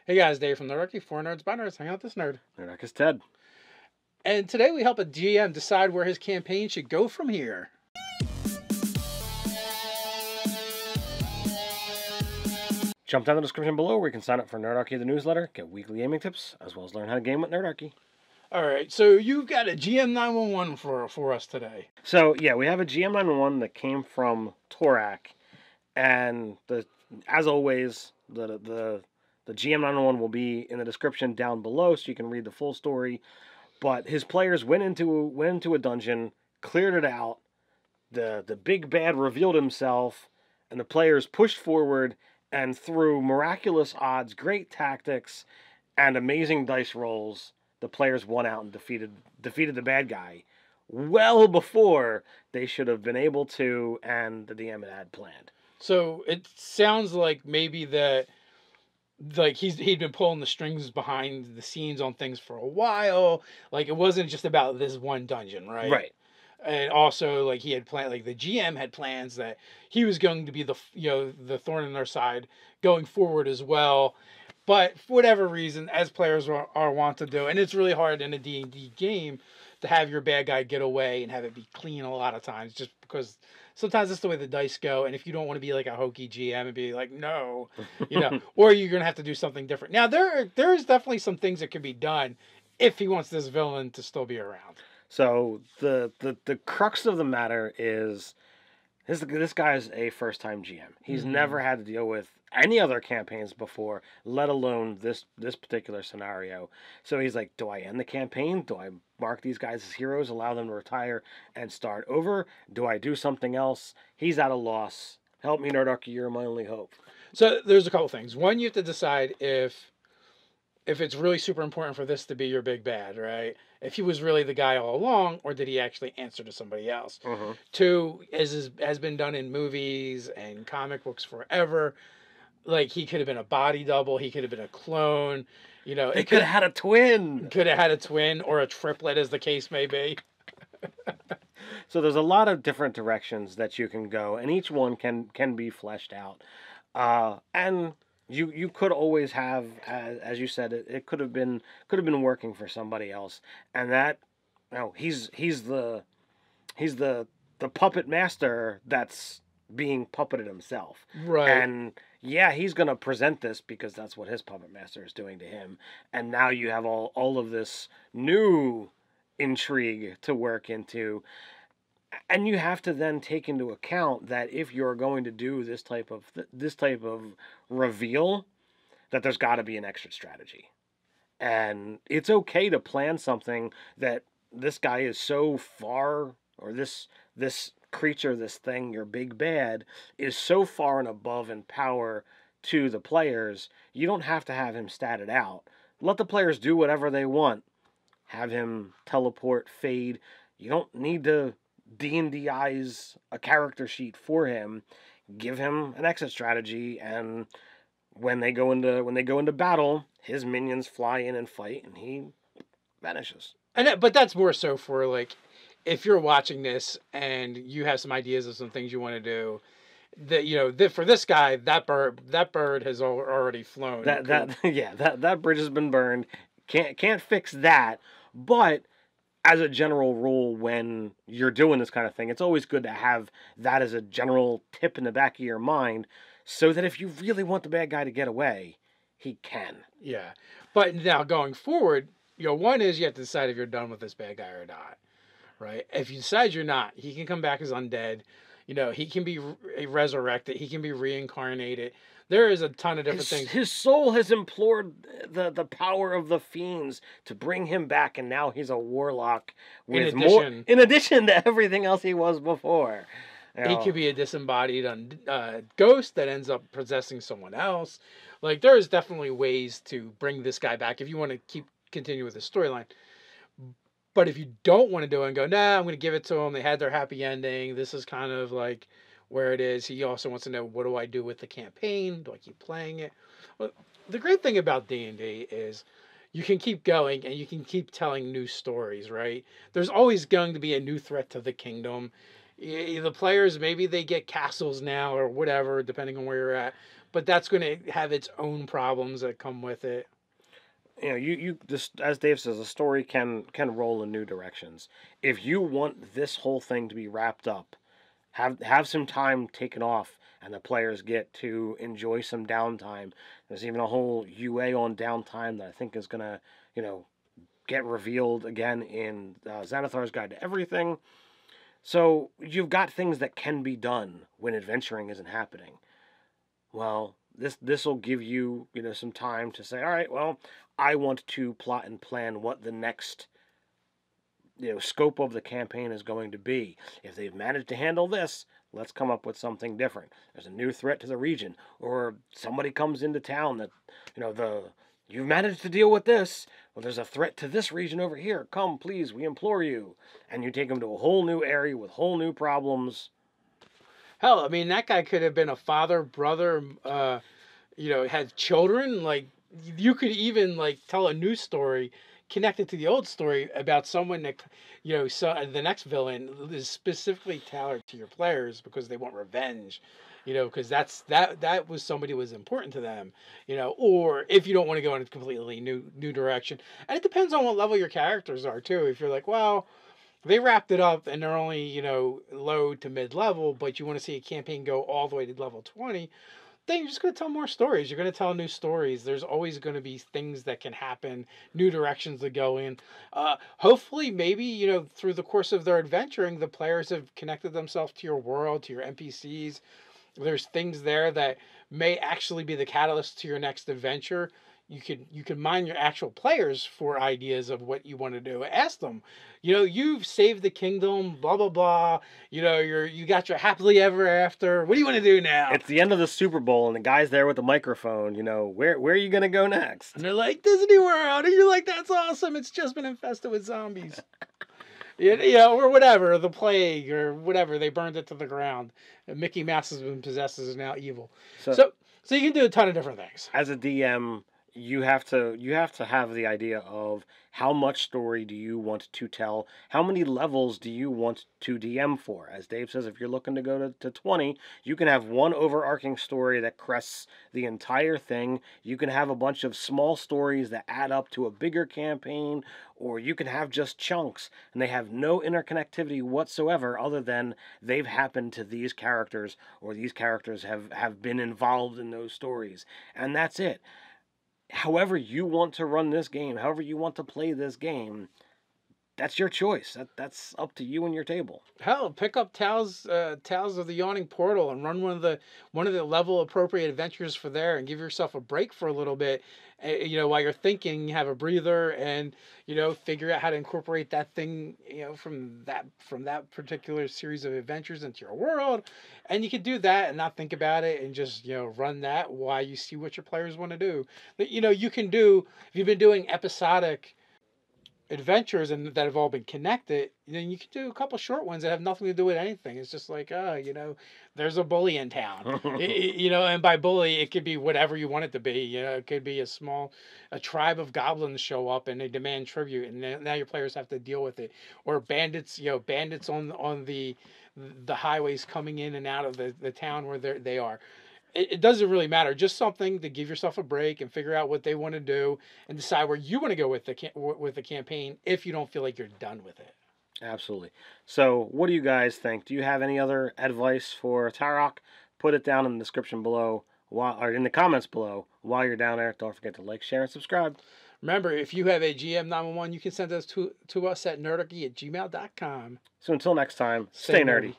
Hey guys, Dave from Nerdarchy, 4 nerds by nerds, hang out with this nerd. Nerdarchy's Ted. And today we help a GM decide where his campaign should go from here. Jump down in the description below where you can sign up for Nerdarchy the newsletter, get weekly gaming tips, as well as learn how to game with Nerdarchy. Alright, so you've got a GM 911 for us today. So, yeah, we have a GM 911 that came from Torak, and as always, the GM 911 will be in the description down below so you can read the full story. But his players went into a dungeon, cleared it out, the big bad revealed himself, and the players pushed forward, and through miraculous odds, great tactics, and amazing dice rolls, the players won out and defeated the bad guy well before they should have been able to, and the DM had planned. So it sounds like maybe that he'd been pulling the strings behind the scenes on things for a while. Like it wasn't just about this one dungeon, right? Right. And also, like, he had planned, like, the GM had plans that he was going to be the thorn in their side going forward as well. But for whatever reason, as players are wont to do, and it's really hard in a D&D game to have your bad guy get away and have it be clean a lot of times, just because sometimes that's the way the dice go. And if you don't want to be like a hokey GM and be like, no, or you're going to have to do something different. Now, there's definitely some things that can be done if he wants this villain to still be around. So the crux of the matter is this guy's a first-time GM. He's never had to deal with any other campaigns before, let alone this particular scenario. So he's like, do I end the campaign? Do I mark these guys as heroes, allow them to retire and start over? Do I do something else? He's at a loss. Help me, Nerdarchy, you're my only hope. So there's a couple things. One, you have to decide if it's really super important for this to be your big bad, right? If he was really the guy all along, or did he actually answer to somebody else? Two, as has been done in movies and comic books forever, like he could have been a body double, he could have been a clone, It could have had a twin. Could have had a twin or a triplet, as the case may be. So there's a lot of different directions that you can go, and each one can be fleshed out. And you could always have, as you said, it could have been working for somebody else, and that, he's the puppet master that's being puppeted himself, right? And yeah, he's gonna present this because that's what his puppet master is doing to him, and now you have all of this new intrigue to work into. And you have to then take into account that if you're going to do this type of reveal, that there's got to be an exit strategy. And it's okay to plan something that this guy is so far, or this creature, this thing, your big bad, is so far and above in power to the players, you don't have to have him statted out. Let the players do whatever they want. Have him teleport, fade. You don't need to D&Di's a character sheet for him. Give him an exit strategy, and when they go into battle, his minions fly in and fight, and he vanishes. But that's more so for, like, if you're watching this and you have some ideas of some things you want to do, that for this guy, that bird has already flown. That bridge has been burned. Can't fix that, but as a general rule, when you're doing this kind of thing, it's always good to have that as a general tip in the back of your mind, so that if you really want the bad guy to get away, he can. Yeah. But now going forward, one is you have to decide if you're done with this bad guy or not, right? If you decide you're not, he can come back as undead. He can be resurrected. He can be reincarnated. There is a ton of different things. His soul has implored the power of the fiends to bring him back, and now he's a warlock with in addition to everything else he was before. He could be a disembodied ghost that ends up possessing someone else. Like, there's definitely ways to bring this guy back if you want to continue with the storyline. But if you don't want to do it and go, nah, I'm going to give it to them. They had their happy ending. This is kind of like where it is. He also wants to know, what do I do with the campaign? Do I keep playing it? Well, the great thing about D&D is you can keep going and you can keep telling new stories, right? There's always going to be a new threat to the kingdom. The players, maybe they get castles now or whatever, depending on where you're at. but that's going to have its own problems that come with it. You know, you just, as Dave says, a story can roll in new directions. If you want this whole thing to be wrapped up, have some time taken off, and the players get to enjoy some downtime. There's even a whole UA on downtime that I think is gonna, get revealed again in Xanathar's Guide to Everything. So you've got things that can be done when adventuring isn't happening. Well, this will give you, some time to say, all right, well, I want to plot and plan what the next scope of the campaign is going to be. If they've managed to handle this, let's come up with something different. There's a new threat to the region, or somebody comes into town that you've managed to deal with this. Well, there's a threat to this region over here. Come, please, we implore you. And you take them to a whole new area with whole new problems. Hell, I mean, that guy could have been a father, brother, had children. Like, you could even, tell a new story connected to the old story about someone that, so the next villain is specifically tailored to your players because they want revenge, because that was somebody who was important to them, or if you don't want to go in a completely new direction. And it depends on what level your characters are, too. If you're like, well, they wrapped it up and they're only, low to mid-level, but you want to see a campaign go all the way to level 20, then you're just going to tell more stories. You're going to tell new stories. There's always going to be things that can happen, new directions to go in. Hopefully, maybe, through the course of their adventuring, the players have connected themselves to your world, to your NPCs. There's things there that may actually be the catalyst to your next adventure. You can mine your actual players for ideas of what you want to do. Ask them, you've saved the kingdom, blah blah blah. You got your happily ever after. What do you want to do now? It's the end of the Super Bowl, and the guy's there with the microphone. Where are you gonna go next? And they're like, Disney World, and you're like, that's awesome. It's just been infested with zombies. Or whatever, the plague or whatever. They burned it to the ground. And Mickey Mouse has been possessed, is now evil. So you can do a ton of different things. As a DM, you have to have the idea of how much story do you want to tell, how many levels do you want to DM for. As Dave says, if you're looking to go to 20, you can have one overarching story that crests the entire thing. You can have a bunch of small stories that add up to a bigger campaign, or you can have just chunks and they have no interconnectivity whatsoever other than they've happened to these characters, or these characters have been involved in those stories, and that's it. However you want to run this game, however you want to play this game, that's your choice. That's up to you and your table. Hell, pick up Tales of the Yawning Portal and run one of the level appropriate adventures for there, and give yourself a break for a little bit. While you're thinking, have a breather, and figure out how to incorporate that thing from that particular series of adventures into your world. And you can do that and not think about it, and just run that while you see what your players want to do. But you can do, if you've been doing episodic adventures and that have all been connected, then you can do a couple short ones that have nothing to do with anything. It's just like, there's a bully in town, and by bully, it could be whatever you want it to be. It could be a tribe of goblins show up and they demand tribute, and now your players have to deal with it. Or bandits, bandits on the highways coming in and out of the town where they are. It doesn't really matter. Just something to give yourself a break and figure out what they want to do, and decide where you want to go with the campaign if you don't feel like you're done with it. Absolutely. So, what do you guys think? Do you have any other advice for Tarok? Put it down in the description below, or in the comments below. While you're down there, don't forget to like, share, and subscribe. Remember, if you have a GM 911, you can send us to us at nerdarchy@gmail.com. So until next time, stay nerdy.